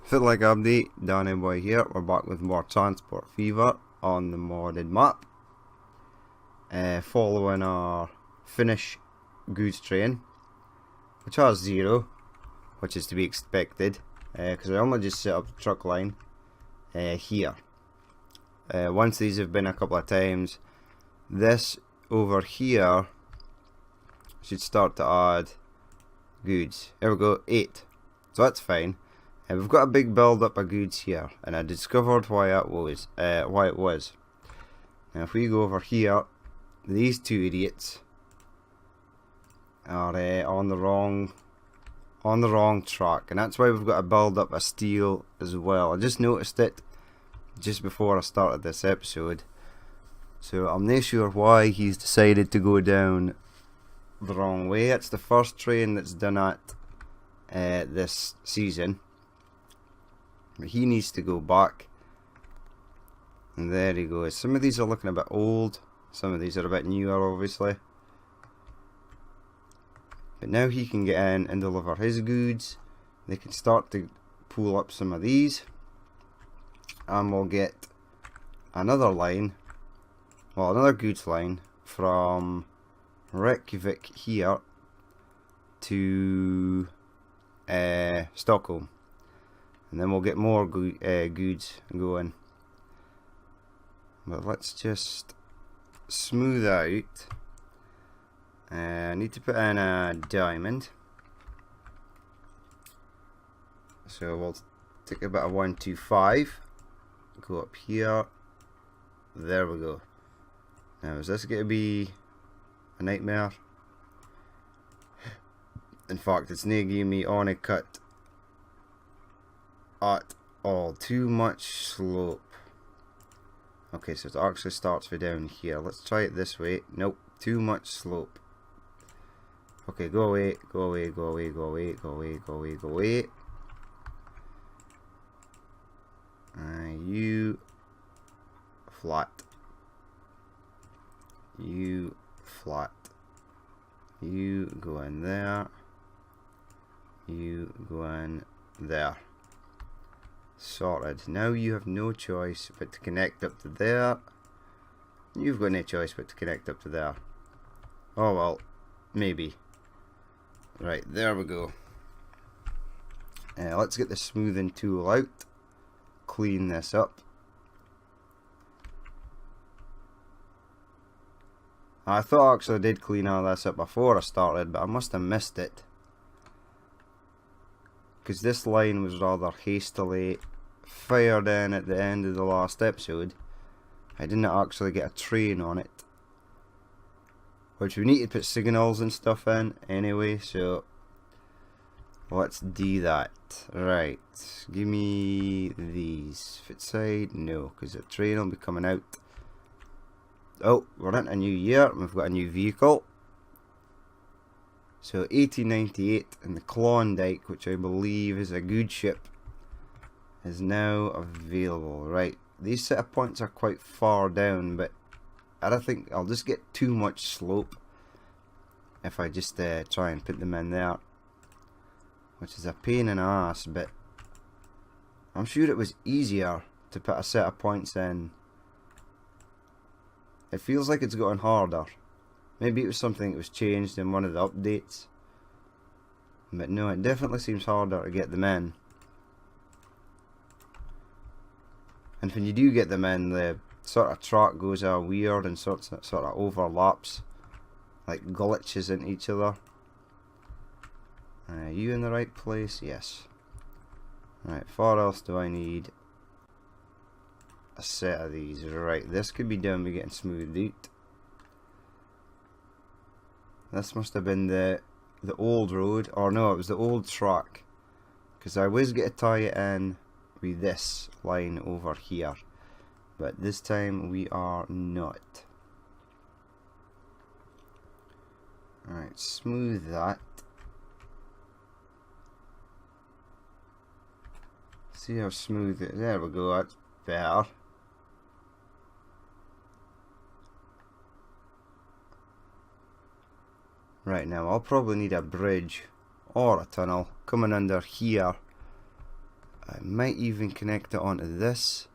Fitlag update, Danny Boy here. We're back with more Transport Fever on the modded map. Following our Finnish goods train, which has 0, which is to be expected, because I only just set up the truck line here. Once these have been a couple of times, this over here should start to add goods. Here we go, 8. So that's fine. We've got a big build up of goods here, and I discovered why it was. Now if we go over here, these two idiots are on the wrong track, and that's why we've got to build up a steel as well. I just noticed it just before I started this episode, so I'm not sure why he's decided to go down the wrong way. It's the first train that's done at this season. But he needs to go back. And there he goes. Some of these are looking a bit old. Some of these are a bit newer, obviously. But now he can get in and deliver his goods. They can start to pull up some of these. And we'll get another line. Well, another goods line from Reykjavik here to Stockholm. And then we'll get more goods going. But let's just smooth out. I need to put in a diamond. So we'll take a bit of 125. Go up here. There we go. Now is this going to be a nightmare? In fact, it's not giving me on a cut at all. Too much slope. Okay, so it actually starts for down here. Let's try it this way. Nope, too much slope. Okay, go away, go away, go away, go away, go away, go away, go away. You flat. You flat. You go in there. You go in there. Sorted. Now you have no choice but to connect up to there. You've got no choice but to connect up to there. Oh well, maybe. Right, there we go. Let's get the smoothing tool out. Clean this up. I thought actually I did clean all this up before I started, but I must have missed it. Because this line was rather hastily fired in at the end of the last episode. I didn't actually get a train on it, which we need to put signals and stuff in anyway, so let's do that. Right, give me these. Fit side? No, because the train will be coming out. Oh, we're in a new year and we've got a new vehicle. So 1898, and the Klondike, which I believe is a good ship, is now available. Right, these set of points are quite far down, but I don't think I'll just get too much slope if I just try and put them in there, which is a pain in the ass. But I'm sure it was easier to put a set of points in. It feels like it's gotten harder. Maybe it was something that was changed in one of the updates. But no, it definitely seems harder to get them in. And when you do get them in, the sort of track goes all weird and sort of overlaps. Like glitches into each other. Are you in the right place? Yes. Right, what else do I need? A set of these. Right, this could be done by getting smoothed out. This must have been the old road, or no, it was the old track, because I always get to tie it in with this line over here, but this time we are not. Alright, smooth that. See how smooth it is. There we go, that's better. Right, now I'll probably need a bridge or a tunnel coming under here I might even connect it onto this,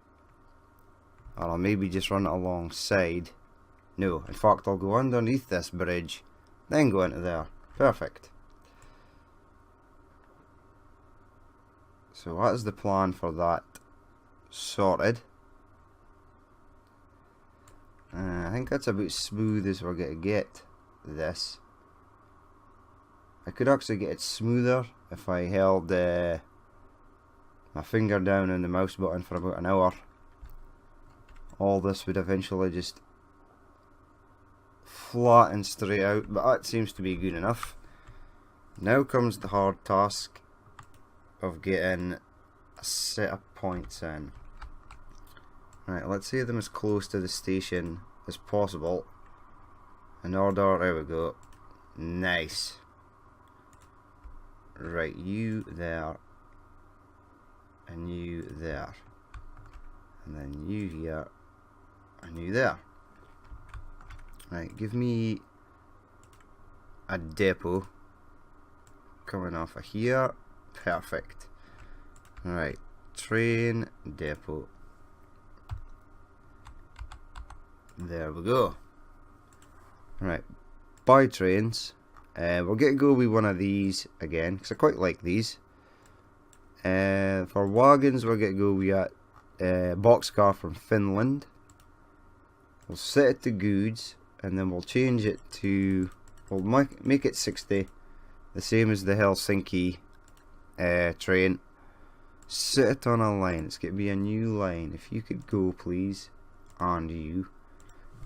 or I'll maybe just run it alongside. No, in fact I'll go underneath this bridge, then go into there. Perfect. So that is the plan for that sorted. I think that's about smooth as we're going to get this. I could actually get it smoother if I held my finger down on the mouse button for about an hour. All this would eventually just flatten straight out, but that seems to be good enough. Now comes the hard task of getting a set of points in. Right, let's see them as close to the station as possible. In order, there we go. Nice. Right, you there. And you there. And then you here. And you there. Right, give me a depot coming off of here. Perfect. Right, train depot. There we go. Right, buy trains. We'll get to go with one of these again because I quite like these. For wagons, we'll get to go with a boxcar from Finland. We'll set it to goods, and then we'll change it to. We'll make it 60, the same as the Helsinki train. Set it on a line. It's going to be a new line. If you could go, please, and you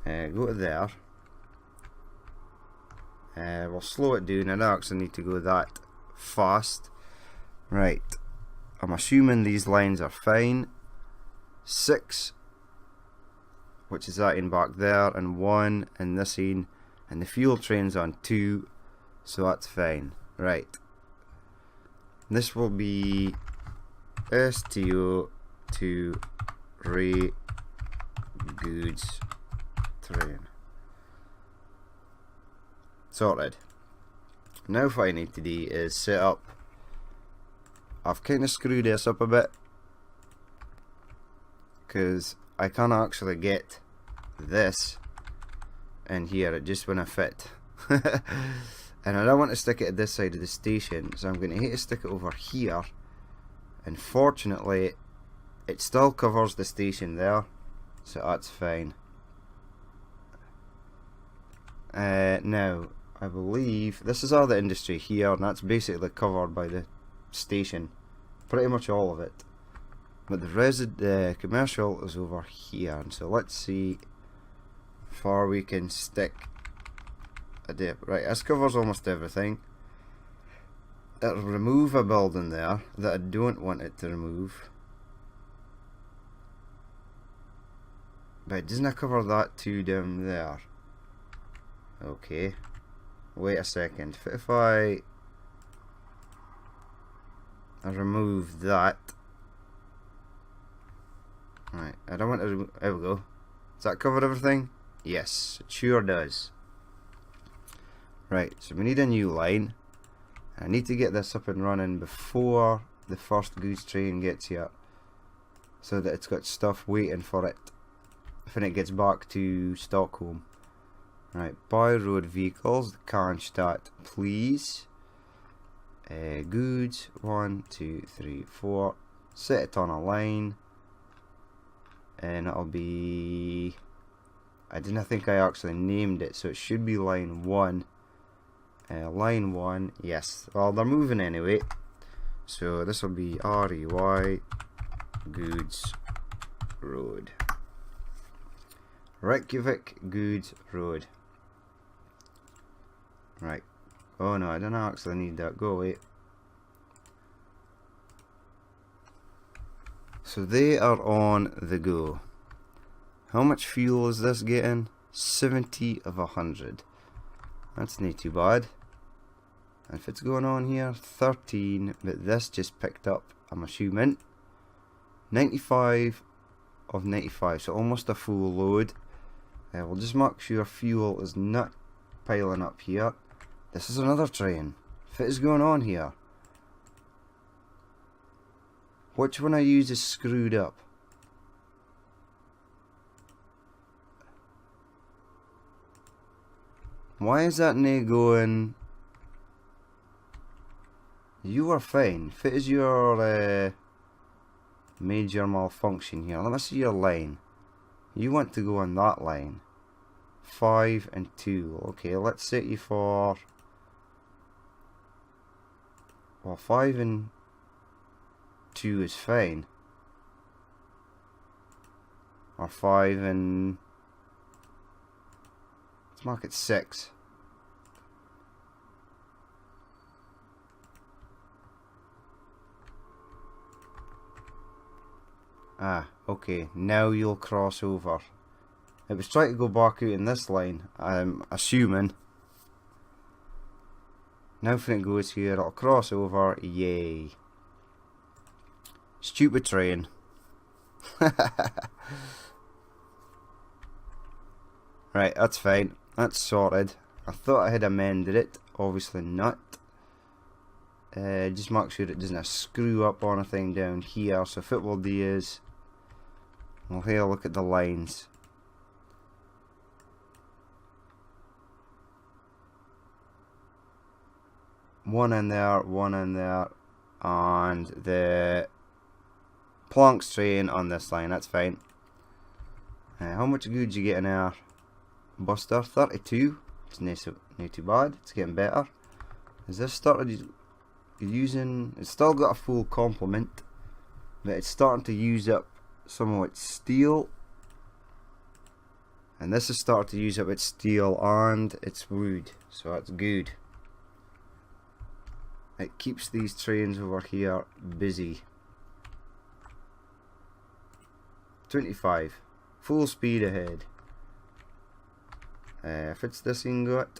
go to there. We'll slow it down. I don't actually need to go that fast. Right, I'm assuming these lines are fine. 6, which is that in back there, and 1 in this in, and the fuel train's on 2, so that's fine. Right, this will be STO to Ray goods train. Sorted. Now what I need to do is set up. I've kind of screwed this up a bit because I can't actually get this in here. It just wouldn't fit. And I don't want to stick it at this side of the station, so I'm going to have to stick it over here. And fortunately it still covers the station there, so that's fine. Now I believe this is all the industry here, and that's basically covered by the station, pretty much all of it. But the commercial is over here, and so let's see how far we can stick a dip. Right, this covers almost everything. It'll remove a building there that I don't want it to remove, but it doesn't cover that too down there. Okay, wait a second. If I remove that, right, I don't want to remove. There we go. Does that cover everything? Yes, it sure does. Right, so we need a new line. I need to get this up and running before the first goods train gets here, so that it's got stuff waiting for it when it gets back to Stockholm. Right, buy road vehicles, Kronstadt, please. Goods, 1, 2, 3, 4. Set it on a line, and it'll be. I didn't think I actually named it, so it should be line 1. Line 1, yes. Well, they're moving anyway, so this will be REY Goods Road. Reykjavik Goods Road. Right. Oh no, I don't actually need that. Go away. So they are on the go. How much fuel is this getting? 70 of 100. That's not too bad. And if it's going on here, 13, but this just picked up, I'm assuming. 95 of 95, so almost a full load. We'll just make sure fuel is not piling up here. This is another train. What is going on here? Which one I use is screwed up? Why is that nae going? You are fine. Fit is your major malfunction here. Let me see your line. You want to go on that line. 5 and 2. Okay, let's set you for... Well, 5 and 2 is fine. Or 5 and... Let's mark it 6. Ah, okay. Now you'll cross over. It was trying to go back out in this line, I'm assuming. Now when it goes here, it'll cross over. Yay. Stupid train. Right, that's fine. That's sorted. I thought I had amended it. Obviously not. Just make sure it doesn't screw up on anything down here. So football D is... We'll have a look at the lines. One in there, and the Planck's train on this line. That's fine. How much good you get in our Buster? 32. It's not too bad. It's getting better. Has this started using? It's still got a full complement, but it's starting to use up some of its steel, and this is starting to use up its steel and its wood, so that's good. It keeps these trains over here busy. 25. Full speed ahead. If it's this thing got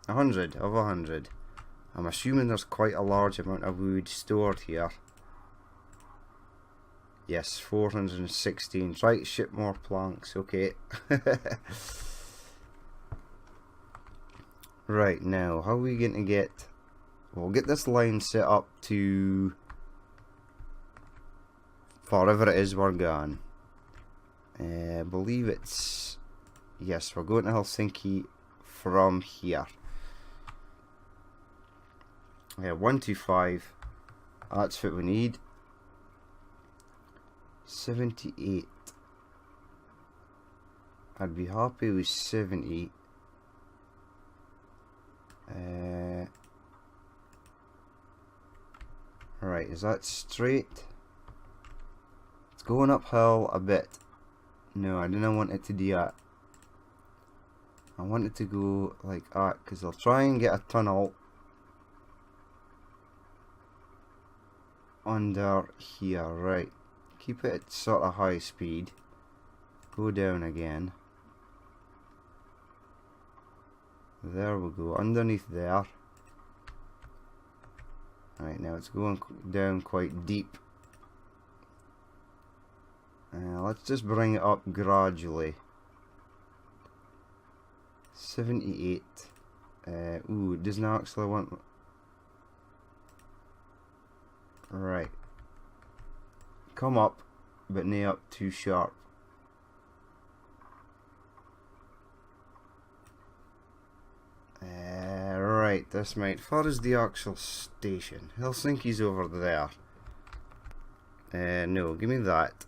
100 of 100. I'm assuming there's quite a large amount of wood stored here. Yes, 416. Try to ship more planks. Okay. Right, now, how are we going to get... We'll get this line set up to... wherever it is we're going. I believe it's... Yes, we're going to Helsinki from here. Yeah, 125. That's what we need. 78. I'd be happy with 70. Right, is that straight? It's going uphill a bit. No, I didn't want it to do that. I want it to go like that, because I'll try and get a tunnel under here. Right, keep it at sort of high speed. Go down again. There we go, underneath there. Right, now it's going down quite deep. Let's just bring it up gradually. 78. Ooh, it doesn't actually want... Right. Come up, but not up too sharp. Right, this might... Far as the actual station. Helsinki's over there. No, give me that.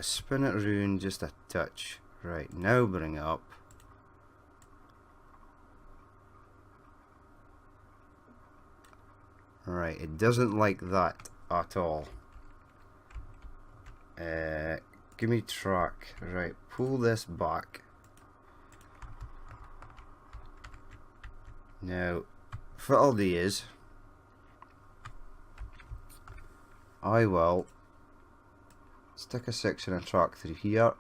Spin it round just a touch. Right, now bring it up. Right, it doesn't like that at all. Give me track. Right, pull this back. Now, for all these, I will stick a section of track through here.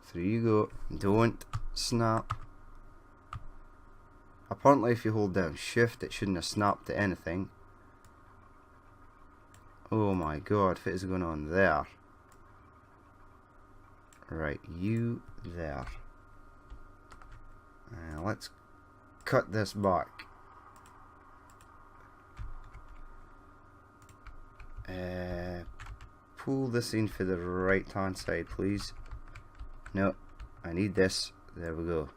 Through you go. Don't snap. Apparently if you hold down shift it shouldn't have snapped to anything. Oh my god, what is going on there? Right, you there. Let's cut this back. pull this in for the right hand side, please. No, I need this. There we go.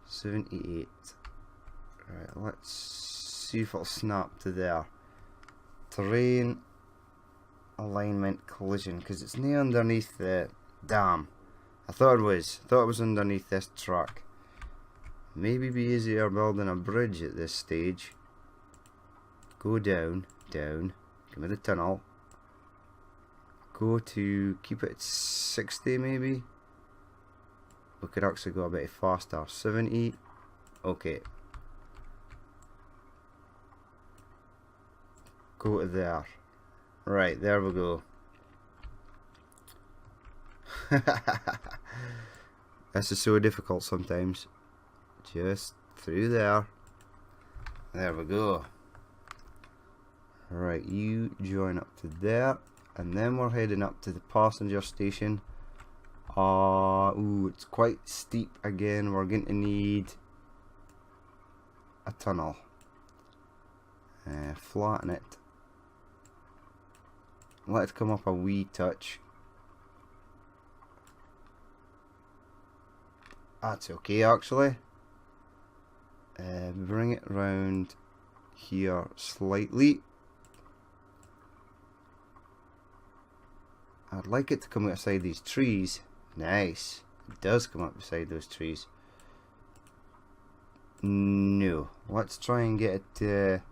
78. Right, let's see if it'll snap to there. Terrain alignment collision, because it's near underneath the dam. I thought it was. Underneath this track. Maybe be easier building a bridge at this stage. Go down, down. Give me the tunnel. Go to, keep it at 60 maybe. We could actually go a bit faster. 70. Okay. Go to there. Right, there we go. This is so difficult sometimes. Just through there. There we go. Right, you join up to there. And then we're heading up to the passenger station. Ooh, it's quite steep again. We're going to need a tunnel. Flatten it. Let it come up a wee touch. That's okay actually. Bring it round here slightly. I'd like it to come outside these trees. Nice. It does come up beside those trees. No. Let's try and get it to...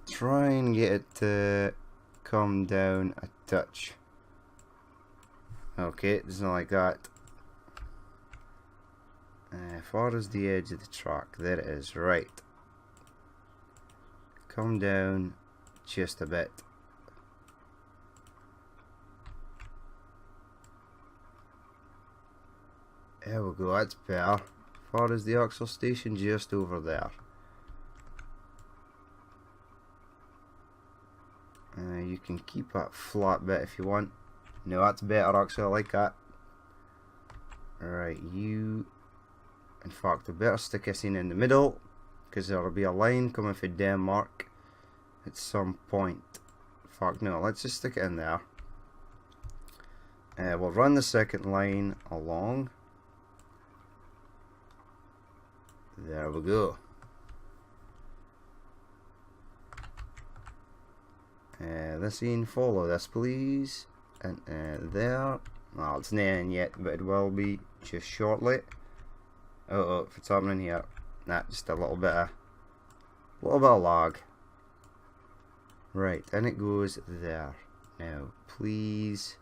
try and get it to come down a touch. Okay, it doesn't like that. Far as the edge of the track. There it is. Right. Come down just a bit. There we go, that's better. Far as the Axle station, just over there. You can keep that flat bit if you want. No, that's better actually, I like that. Alright, you... in fact, I better stick this in the middle, because there'll be a line coming from Denmark at some point. Fuck no, let's just stick it in there. We'll run the second line along. There we go. This in, follow this please. And there. Well, it's not in yet, but it will be just shortly. Oh, if it's happening here. Nah, just a little bit of lag. Right, and it goes there. Now, please.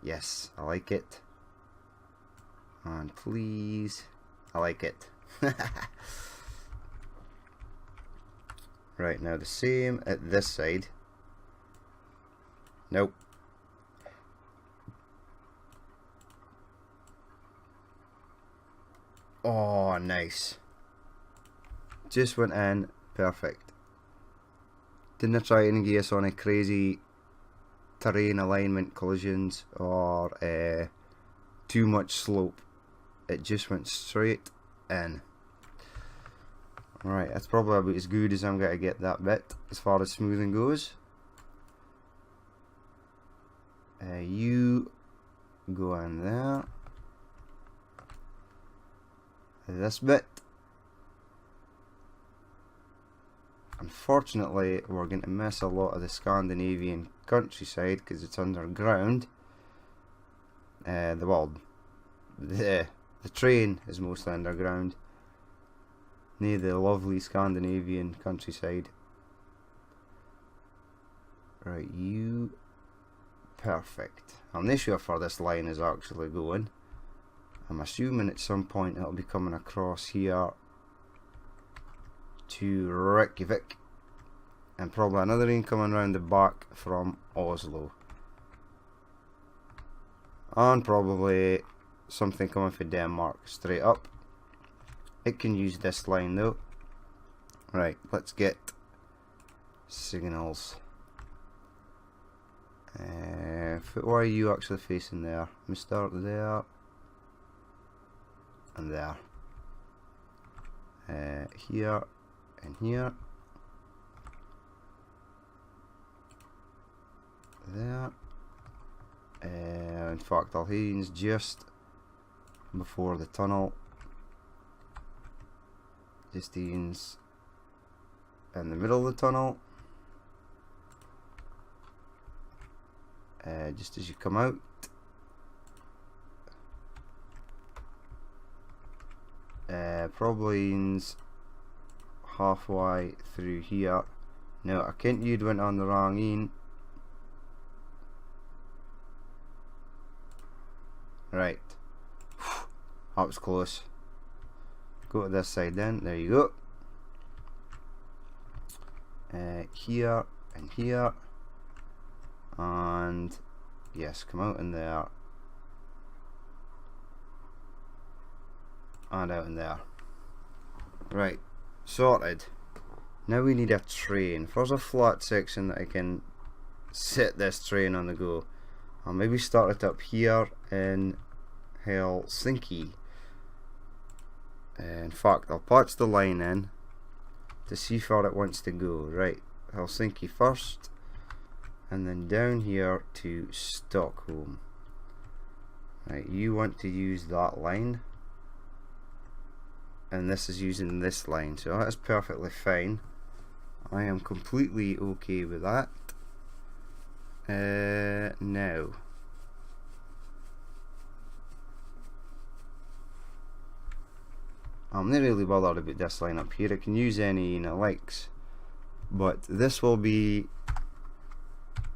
Yes, I like it. And please. I like it. Right, now the same at this side. Nope. Oh, nice. Just went in. Perfect. Didn't try and engage us on a crazy terrain alignment collisions or too much slope. It just went straight in. Alright, that's probably about as good as I'm going to get that bit as far as smoothing goes. You go in there. This bit. Unfortunately, we're going to miss a lot of the Scandinavian countryside because it's underground. The train is mostly underground, near the lovely Scandinavian countryside. Right, you... perfect. I'm not sure if where this line is actually going. I'm assuming at some point it'll be coming across here to Reykjavik, and probably another one coming around the back from Oslo, and probably something coming from Denmark straight up. It can use this line though. Right, let's get signals. Where are you actually facing there? Let me start there and there. Here and here. there. In fact, Alhain's just before the tunnel. Justine's in the middle of the tunnel. Just as you come out. Probably halfway through here. No, I can't. You'd went on the wrong end. Right. That was close. Go to this side then. There you go. Here and here. And yes, come out in there. And out in there. Right. Sorted. Now we need a train. If there's a flat section that I can set this train on the go, I'll maybe start it up here in Helsinki. In fact, I'll patch the line in to see how far it wants to go. Right, Helsinki first, and then down here to Stockholm. Right, you want to use that line, and this is using this line, so that's perfectly fine. I am completely okay with that. Now I'm not really bothered about this line up here. It can use any it likes, but this will be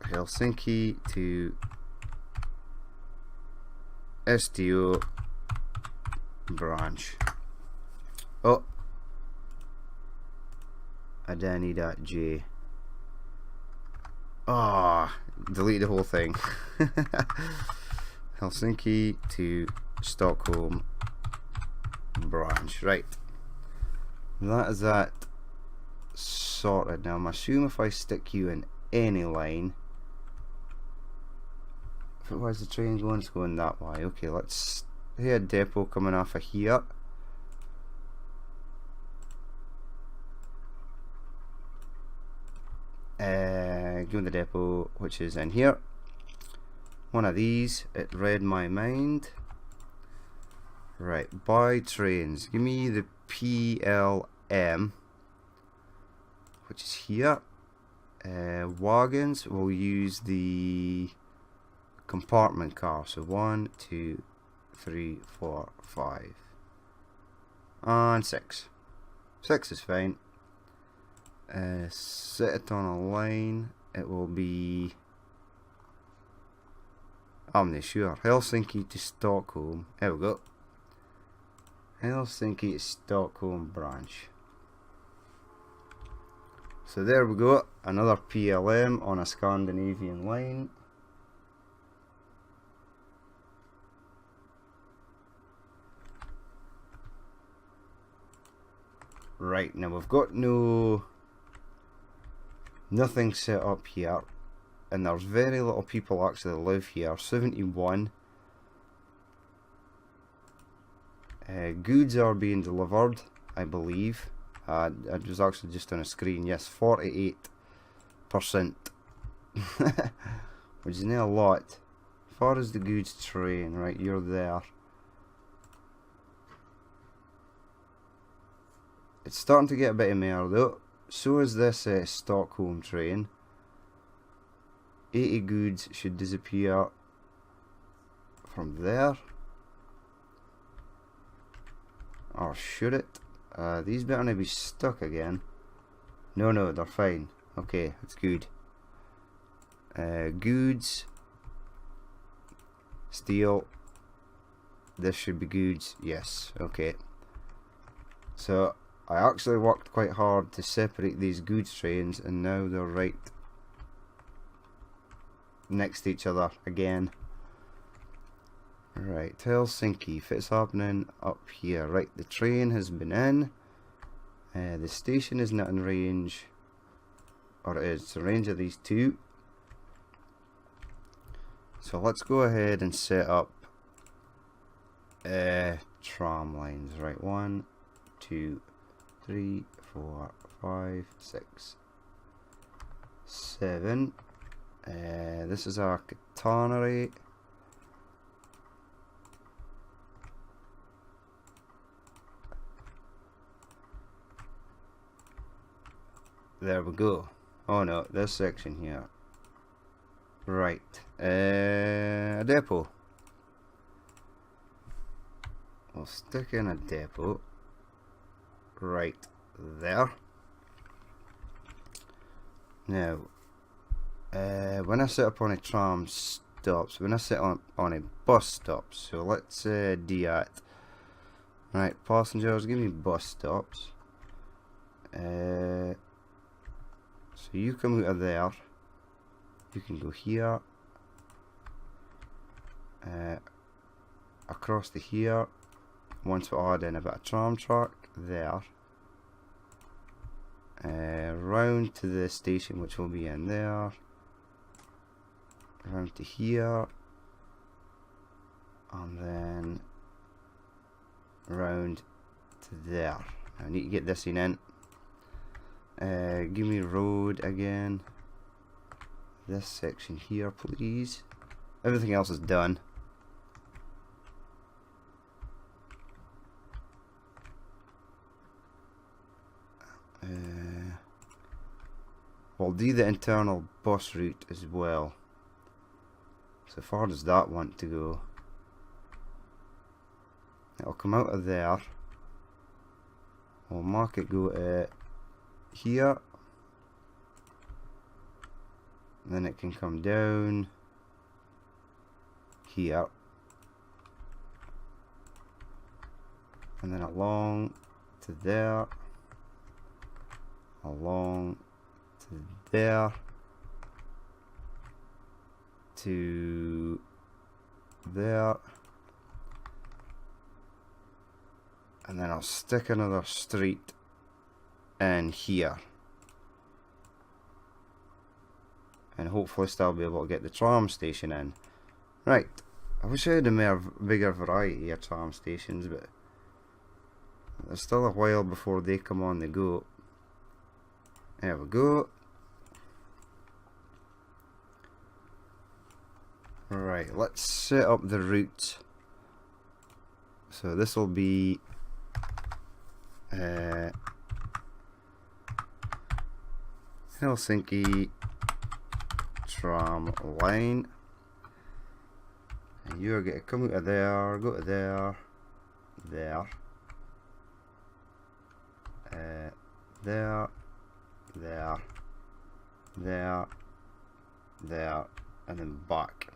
Helsinki to STO branch. Oh, I don't need that J. Ah, delete the whole thing. Helsinki to Stockholm branch. Right, that is that sorted. Now I'm assuming if I stick you in any line, where's the train going? It's going that way. Okay, let's hear a depot coming off of here. Give me the depot, which is in here. One of these. It read my mind. Right, buy trains. Give me the PLM, which is here. Wagons, we'll use the compartment car. So 1, 2, 3, 4, 5, and 6. 6 is fine. Set it on a line. It will be, I'm not sure, Helsinki to Stockholm. There we go. Helsinki to Stockholm branch. So there we go, another PLM on a Scandinavian line. Right, now we've got nothing set up here, and there's very little people actually live here. 71. Goods are being delivered, I believe. It was actually just on a screen. Yes, 48%, which is not a lot. As far as the goods train, right, you're there. It's starting to get a bit of mare though. So is this Stockholm train. 80 goods should disappear from there. Or should it? These better not be stuck again. No, they're fine. Okay, that's good. Goods. Steel. This should be goods. Yes, okay. So I actually worked quite hard to separate these goods trains, and now they're right next to each other again. Right, Helsinki, if it's happening up here. Right, the train has been in. The station is not in range, or it is in range of these two. So let's go ahead and set up tram lines. Right, 1, 2, 3, 4, 5, 6, 7. This is our catenary. There we go. Oh no, this section here. Right. A depot. We'll stick in a depot right there. Now, when I set up on a tram stops, when I set on a bus stops, so let's do that. Right, passengers, give me bus stops. So you come out of there. You can go here, across to here. Once we add in a bit of tram track there, round to the station, which will be in there, round to here, and then round to there. I need to get this in. Give me road again. This section here, please. Everything else is done. We'll do the internal bus route as well. So far does that want to go? It'll come out of there. We'll mark it go to here. And then it can come down here. And then along to there. Along to there. To there. And then I'll stick another street in here. And hopefully still be able to get the tram station in. Right. I wish I had a bigger variety of tram stations, but there's still a while before they come on the go. There we go. Right, let's set up the route. So this will be Helsinki tram line, and you're going to come out of there, go to there, there, there, there, there, there, and then back.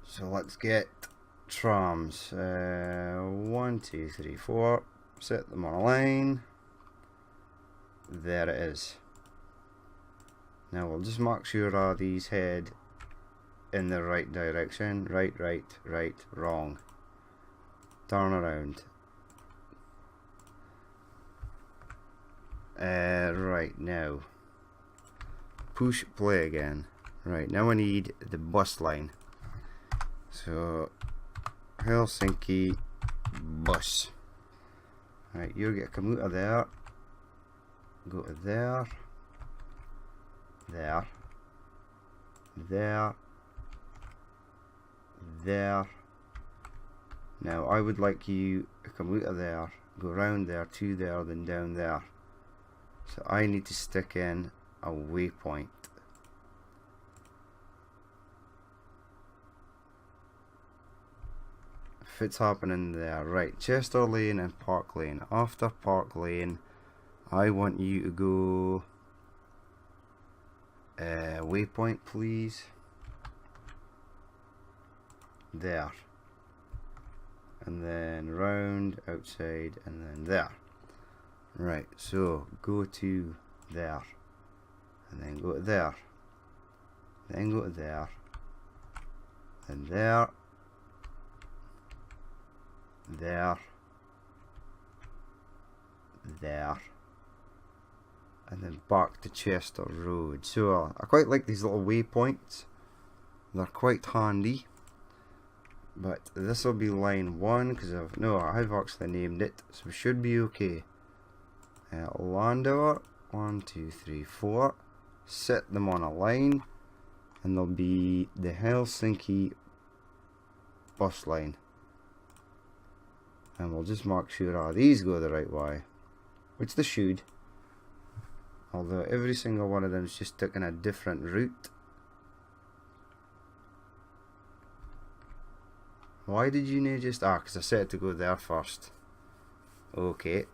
So let's get trams. 1, 2, 3, 4. Set them on a line. There it is. Now we'll just make sure these head in the right direction. Right, right, right, wrong. Turn around. Right, now push play again. Right, now I need the bus line. So Helsinki bus. Right, you're gonna come out of there, go to there, there, there, there. Now I would like you to come out of there, go round there, to there, then down there. So I need to stick in a waypoint. If it's happening there. Right, Chester Lane and Park Lane. After Park Lane, I want you to go waypoint, please. There. And then round, outside, and then there. Right, so go to there. And then go to there. Then go to there. And there. There. There. And then back to Chester Road. So I quite like these little waypoints. They're quite handy. But this will be line 1 because I've actually named it, so we should be okay. Landauer, 1, 2, 3, 4. set them on a line, and there'll be the Helsinki bus line. And we'll just mark sure these go the right way, which they should. Although every single one of them is just taking a different route. Why did you not just... because I set it to go there first. Okay.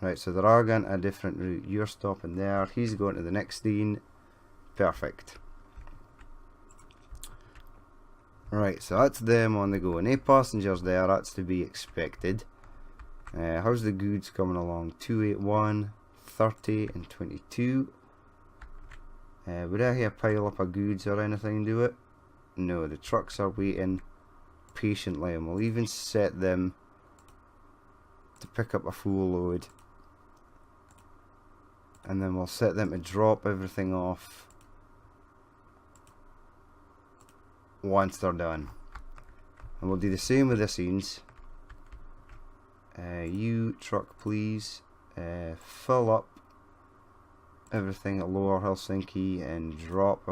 Right, so they're all going a different route. You're stopping there. He's going to the next scene. Perfect. Right, so that's them on the go. No passengers there, that's to be expected. How's the goods coming along? 281, 30 and 22. Would I hear pile up of goods or anything do it? No, the trucks are waiting patiently, and we'll even set them to pick up a full load. And then we'll set them to drop everything off once they're done. And we'll do the same with the scenes. You truck please fill up everything at Lower Helsinki and drop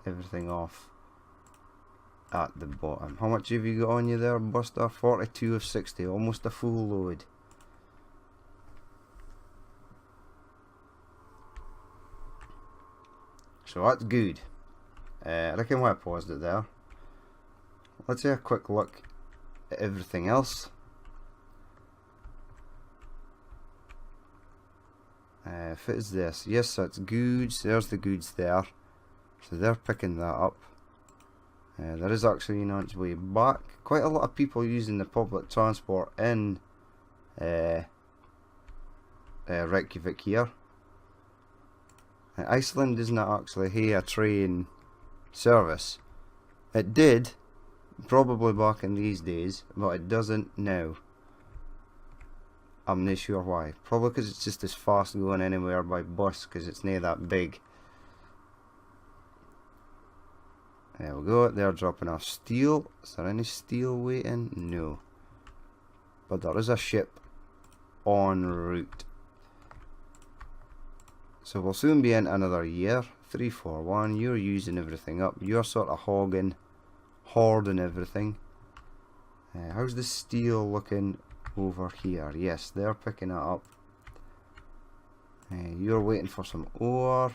everything off at the bottom. How much have you got on you there, Buster? 42 of 60, almost a full load. So that's good. I reckon why I paused it there. Let's have a quick look at everything else. If it is this, yes, that's goods. There's the goods there, so they're picking that up. There is actually on its way back. Quite a lot of people using the public transport in Reykjavik here. Iceland doesn't actually have a train service. It did, probably back in these days, but it doesn't now. I'm not sure why. Probably because it's just as fast going anywhere by bus, because it's not that big. There we go, they're dropping off steel. Is there any steel waiting? No. But there is a ship en route. So we'll soon be in another year. 341, you're using everything up. You're sort of hoarding everything. How's the steel looking over here? Yes, they're picking it up. You're waiting for some ore.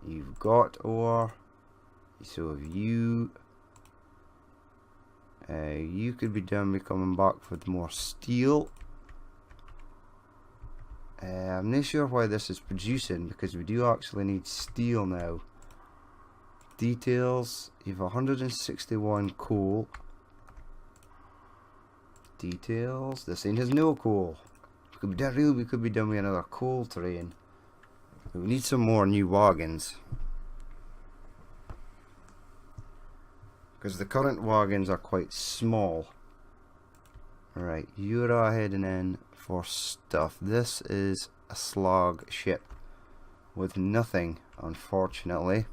You've got ore. So have you. You could be done with coming back with more steel. I'm not sure why this is producing, because we do actually need steel now. Details, you've 161 coal. Details, this thing has no coal. We could be done with another coal train. We need some more new wagons, because the current wagons are quite small. Right, you're heading in for stuff. This is a slog ship with nothing, unfortunately.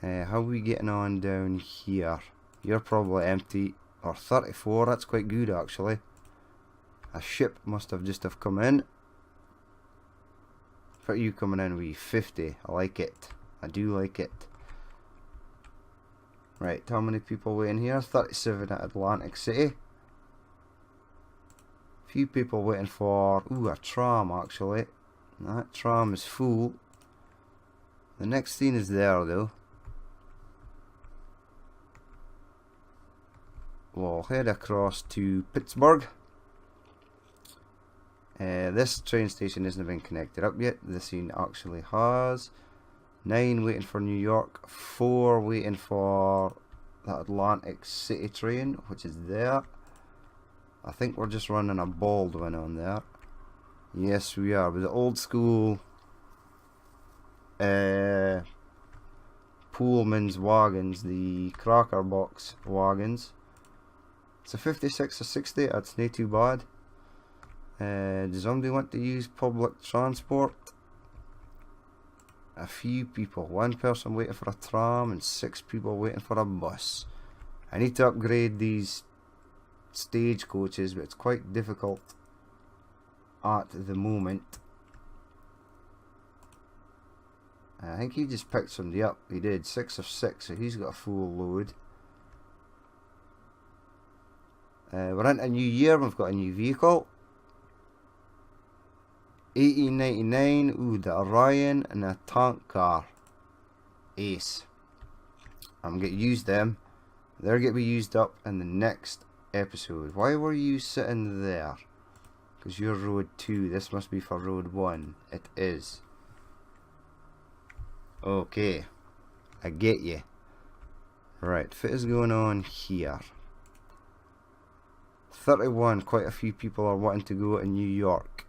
How are we getting on down here? You're probably empty. Or 34, that's quite good actually. A ship must have just come in. For you coming in with 50, I like it. I do like it. Right, how many people waiting here? 37 at Atlantic City. Few people waiting for, a tram actually. That tram is full. The next scene is there though. We'll head across to Pittsburgh. This train station hasn't been connected up yet. The scene actually has. 9 waiting for New York. 4 waiting for the Atlantic City train, which is there. I think we're just running a Baldwin on there. Yes, we are. With the old school Pullman's wagons, the Cracker Box wagons. It's a 56 or 60, that's not too bad. Does somebody want to use public transport? A few people. 1 person waiting for a tram and 6 people waiting for a bus. I need to upgrade these stage coaches, but it's quite difficult at the moment. I think he just picked somebody up. He did 6 of 6, so he's got a full load. We're into a new year. We've got a new vehicle. 1899. Ooh, the Orion and a tank car. Ace. I'm going to use them. They're going to be used up in the next episode. Why were you sitting there? Because you're road 2. This must be for road 1. It is. Okay. I get you. Right. What is going on here? 31. Quite a few people are wanting to go to New York.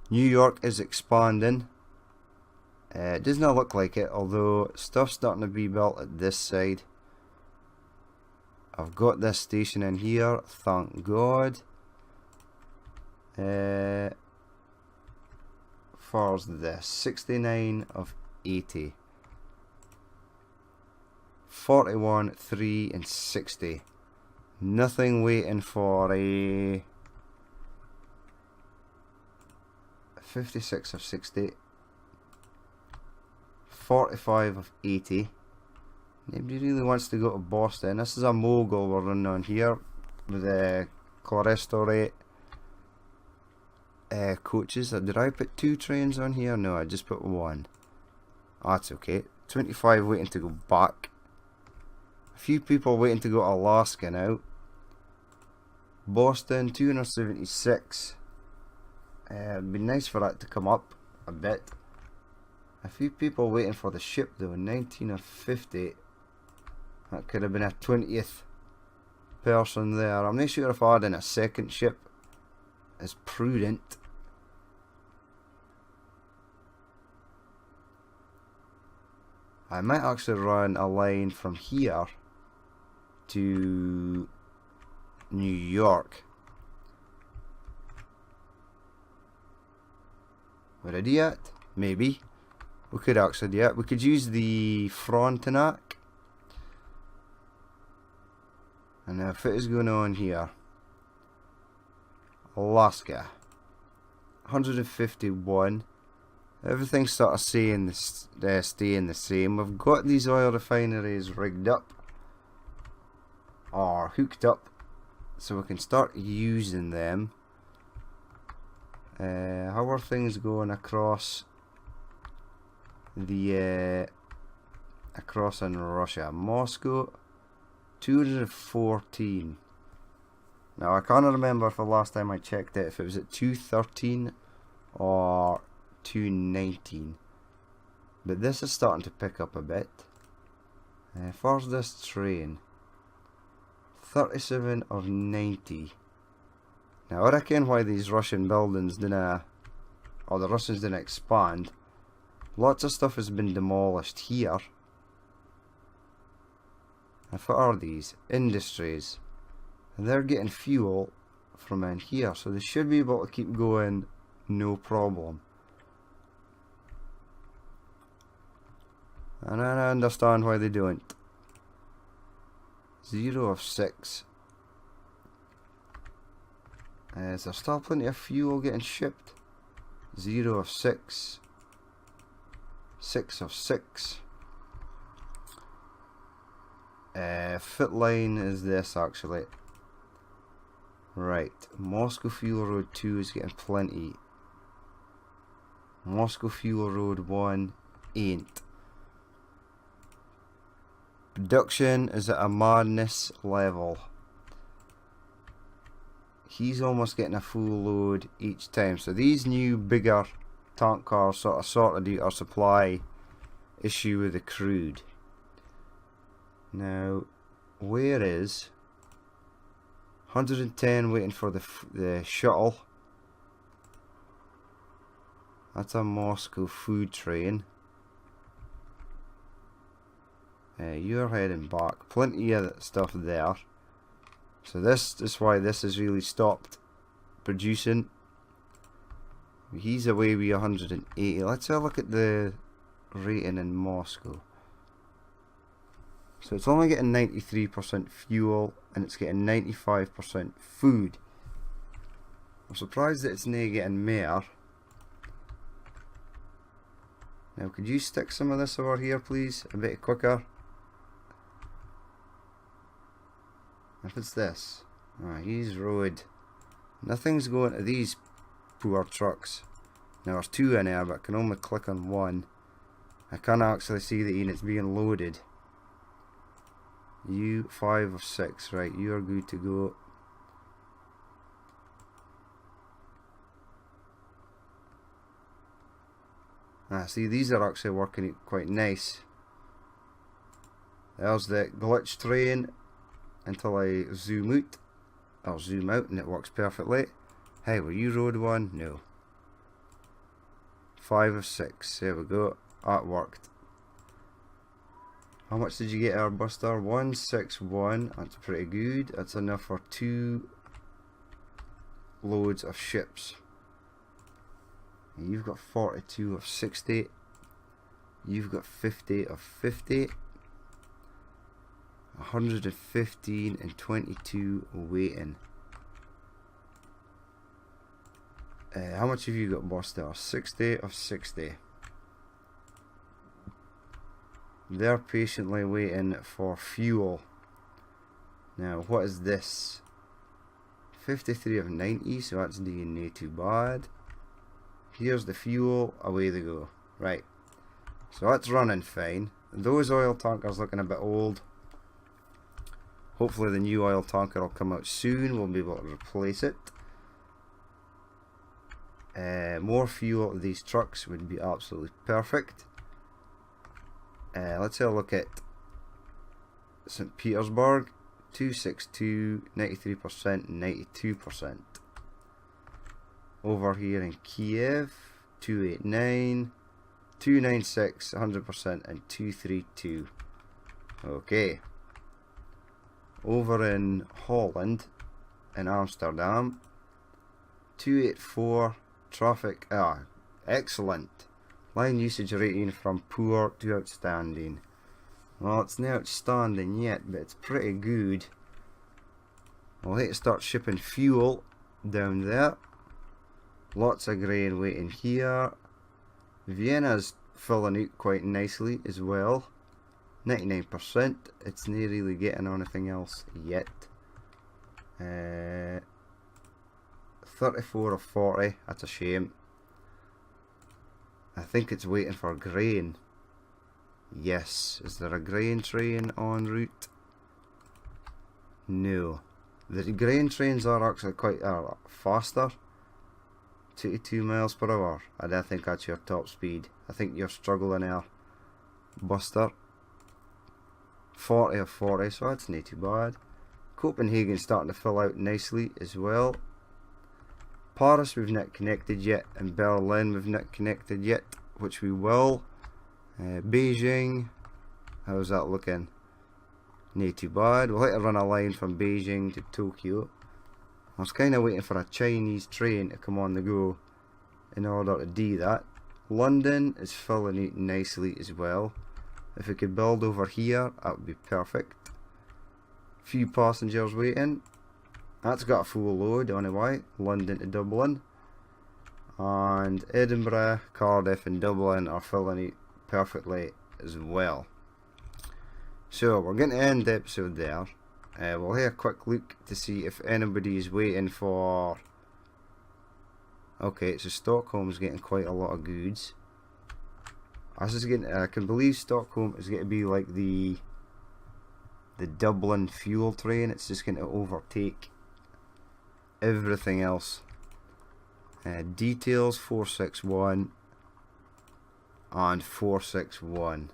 New York is expanding. It does not look like it, although stuff's starting to be built at this side. I've got this station in here, thank God. Far's this 69 of 80. 41, 3 and 60. Nothing waiting for a 56 of 60. 45 of 80. Nobody really wants to go to Boston. This is a mogul we're running on here with the Clerestory coaches. Did I put 2 trains on here? No, I just put 1. Oh, that's okay. 25 waiting to go back. A few people waiting to go to Alaska now. Boston 276. It'd be nice for that to come up a bit. A few people waiting for the ship though. 19 of 50. That could have been a 20th person there. I'm not sure if adding a second ship is prudent. I might actually run a line from here to New York. Would I do that? Maybe. We could actually do it. We could use the Frontenac. And now, what is going on here? Alaska. 151. Everything's sort of staying the same. We've got these oil refineries rigged up. Or hooked up. So we can start using them. How are things going across the across in Russia? Moscow 214. Now I can't remember for the last time I checked it if it was at 213 or 219, but this is starting to pick up a bit. Far's this train 37 of 90. Now I reckon why these Russian buildings didn't, or the Russians didn't expand. Lots of stuff has been demolished here. And what are these? Industries. And they're getting fuel from in here, so they should be able to keep going no problem. And I understand why they don't. 0 of 6. Is there still plenty of fuel getting shipped? 0 of 6. 6 of 6. Fit line is this actually. Right. Moscow Fuel Road 2 is getting plenty. Moscow Fuel Road 1 ain't. Production is at a madness level. He's almost getting a full load each time. So these new bigger tank cars sort of sorted out our supply issue with the crude. Now, where is 110 waiting for the shuttle? That's a Moscow food train. You're heading back. Plenty of stuff there. So this is why this has really stopped producing. He's away with 180. Let's have a look at the rating in Moscow. So it's only getting 93% fuel and it's getting 95% food. I'm surprised that it's not getting more. Now could you stick some of this over here please, a bit quicker? If it's this, use road. Nothing's going to these poor trucks. Now there's two in here, but I can only click on one. I can't actually see the units being loaded. You 5 of 6, right? You are good to go. See, these are actually working quite nice. There's the glitch train until I zoom out. I'll zoom out and it works perfectly. Hey, were you road 1? No. 5 of 6. There we go. That worked. How much did you get, Airbuster? 161. That's pretty good. That's enough for 2 loads of ships. You've got 42 of 60. You've got 50 of 50. 115 and 22 waiting. How much have you got, Buster? 60 of 60. They're patiently waiting for fuel. Now, what is this? 53 of 90, so that's not too bad. Here's the fuel, away they go. Right, so that's running fine. Those oil tankers looking a bit old. Hopefully the new oil tanker will come out soon. We'll be able to replace it. More fuel to these trucks would be absolutely perfect. Let's have a look at St. Petersburg. 262, 93%, 92%. Over here in Kiev, 289, 296, 100%, and 232. Okay. Over in Holland, in Amsterdam, 284, traffic, excellent. Line usage rating from poor to outstanding. Well, it's not outstanding yet, but it's pretty good. I'll need to start shipping fuel down there. Lots of grain waiting here. Vienna's filling out quite nicely as well. 99%. It's not really getting anything else yet. 34 of 40. That's a shame. I think it's waiting for grain. Yes. Is there a grain train en route? No. The grain trains are actually quite faster. 22 miles per hour. I don't think that's your top speed. I think you're struggling there, Buster. 40 of 40, so that's not too bad. Copenhagen's starting to fill out nicely as well. Paris we've not connected yet, and Berlin we've not connected yet, which we will. Beijing, how's that looking? Not too bad. We'll have to run a line from Beijing to Tokyo. I was kind of waiting for a Chinese train to come on the go in order to do that. London is filling out nicely as well. If we could build over here, that would be perfect. Few passengers waiting. That's got a full load anyway. London to Dublin. And Edinburgh, Cardiff and Dublin are filling out perfectly as well. So we're going to end the episode there. We'll have a quick look to see if anybody is waiting for... Okay, so Stockholm's getting quite a lot of goods. I can believe Stockholm is going to be like the Dublin fuel train. It's just going to overtake everything else. Details 461 and 461.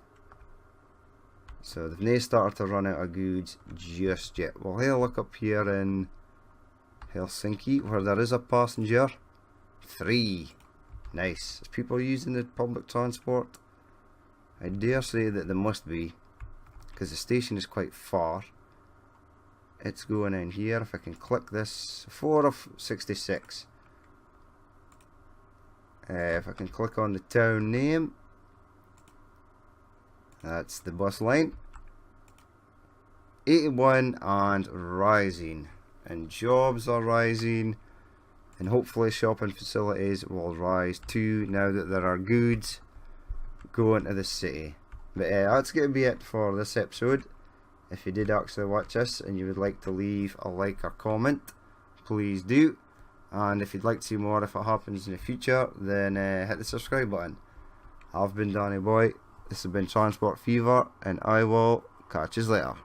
So they've not started to run out of goods just yet. We'll have a look up here in Helsinki where there is a passenger. 3. Nice. Is people using the public transport? I dare say that there must be, because the station is quite far. It's going in here. If I can click this, 4 of 66. If I can click on the town name, that's the bus line. 81 and rising, and jobs are rising. and hopefully shopping facilities will rise too now that there are goods going to the city. But that's going to be it for this episode. If you did actually watch this and you would like to leave a like or comment, please do. And if you'd like to see more if it happens in the future, then hit the subscribe button. I've been Danny Boy, this has been Transport Fever, and I will catch you later.